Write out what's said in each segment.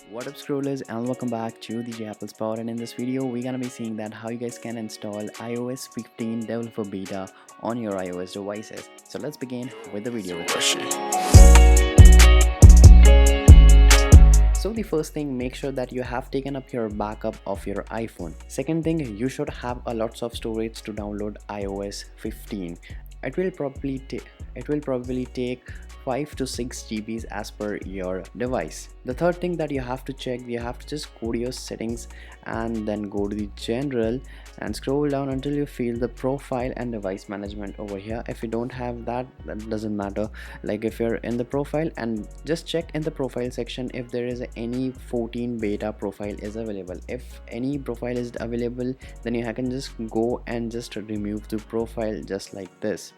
What up scrollers, and welcome back to the japplespot. And in this video we're gonna be seeing that how you guys can install iOS 15 developer beta on your iOS devices. So let's begin with the video. So the first thing, make sure that you have taken up your backup of your iPhone. Second thing, you should have a lots of storage to download iOS 15. It will probably take 5 to 6 GBs as per your device. The third thing that you have to check, you have to just go to your settings and then go to the general and scroll down until you feel the profile and device management over here. If you don't have that, that doesn't matter. Like if you're in the profile, and just check in the profile section if there is any 14 beta profile is available. If any profile is available, then you can just go and just remove the profile just like this.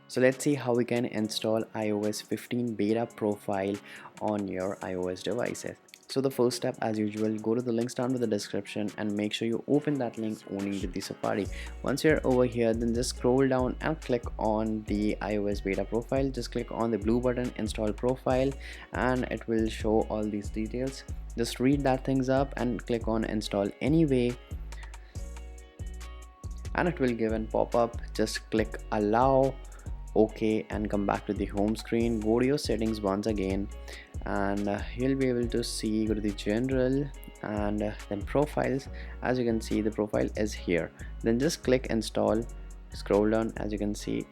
So let's see how we can install iOS 15 beta profile on your iOS devices. So the first step, as usual, go to the links down in the description and make sure you open that link only with the Safari. Once you're over here, then just scroll down and click on the iOS beta profile. Just click on the blue button, install profile, and it will show all these details. Just read that things up and click on install anyway, and it will give a pop-up. Just click allow, OK, and come back to the home screen. Go to your settings once again, and you'll be able to see, go to the general and then profiles. As you can see, the profile is here. Then just click install, scroll down. As you can see,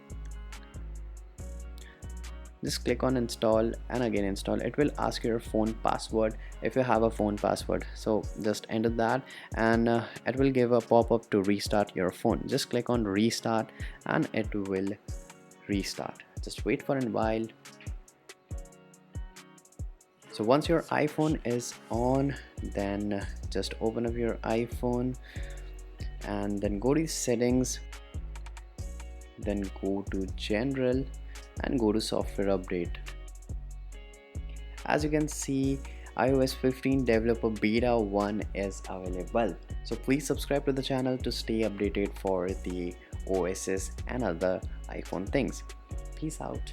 just click on install and again install. It will ask your phone password if you have a phone password, so just enter that, and it will give a pop-up to restart your phone. Just click on restart and it will restart. Just wait for a while. So once your iPhone is on, then just open up your iPhone and then go to settings, then go to general and go to software update. As you can see, iOS 15 developer beta 1 is available. So please subscribe to the channel to stay updated for the OSs and other iPhone things. Peace out.